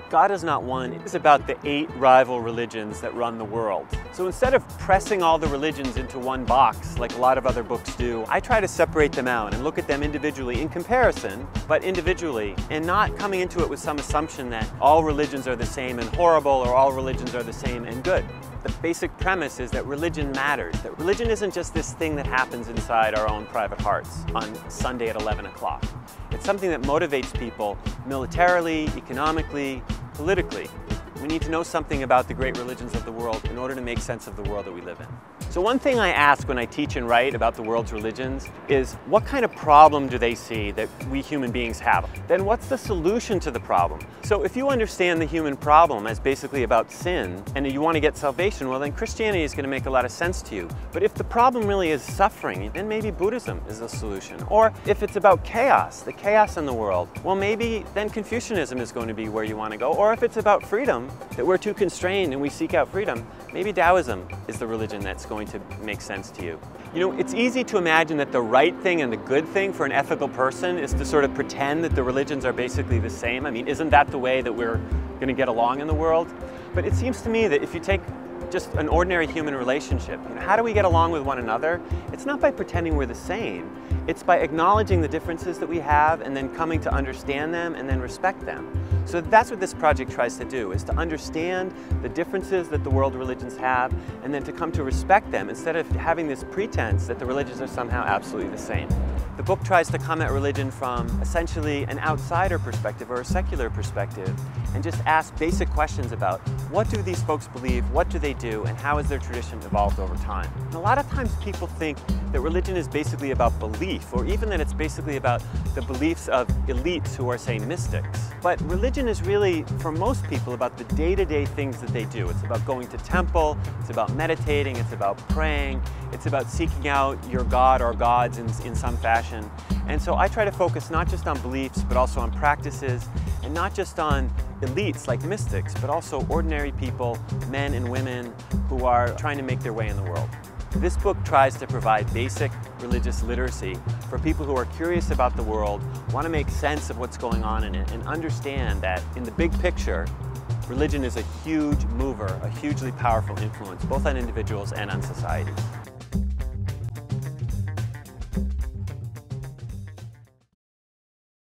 God is not one. It's about the 8 rival religions that run the world. So instead of pressing all the religions into one box, like a lot of other books do, I try to separate them out and look at them individually in comparison, but individually, and not coming into it with some assumption that all religions are the same and horrible, or all religions are the same and good. The basic premise is that religion matters, that religion isn't just this thing that happens inside our own private hearts on Sunday at 11 o'clock. It's something that motivates people militarily, economically, politically. We need to know something about the great religions of the world in order to make sense of the world that we live in. So one thing I ask when I teach and write about the world's religions is, what kind of problem do they see that we human beings have? Then what's the solution to the problem? So if you understand the human problem as basically about sin, and you want to get salvation, well then Christianity is going to make a lot of sense to you. But if the problem really is suffering, then maybe Buddhism is the solution. Or if it's about chaos, the chaos in the world, well maybe then Confucianism is going to be where you want to go. Or if it's about freedom, that we're too constrained and we seek out freedom, maybe Taoism is the religion that's going to make sense to you. You know, it's easy to imagine that the right thing and the good thing for an ethical person is to sort of pretend that the religions are basically the same. I mean, isn't that the way that we're going to get along in the world? But it seems to me that if you take just an ordinary human relationship, you know, how do we get along with one another? It's not by pretending we're the same. It's by acknowledging the differences that we have and then coming to understand them and then respect them. So that's what this project tries to do, is to understand the differences that the world religions have and then to come to respect them instead of having this pretense that the religions are somehow absolutely the same. The book tries to come at religion from essentially an outsider perspective or a secular perspective and just ask basic questions about, what do these folks believe, what do they do, and how has their tradition evolved over time? And a lot of times people think that religion is basically about belief, or even that it's basically about the beliefs of elites who are, say, mystics. But religion is really, for most people, about the day-to-day things that they do. It's about going to temple, it's about meditating, it's about praying, it's about seeking out your god or gods in some fashion. And so I try to focus not just on beliefs, but also on practices, and not just on elites like mystics, but also ordinary people, men and women, who are trying to make their way in the world. This book tries to provide basic religious literacy for people who are curious about the world, want to make sense of what's going on in it, and understand that in the big picture, religion is a huge mover, a hugely powerful influence, both on individuals and on societies.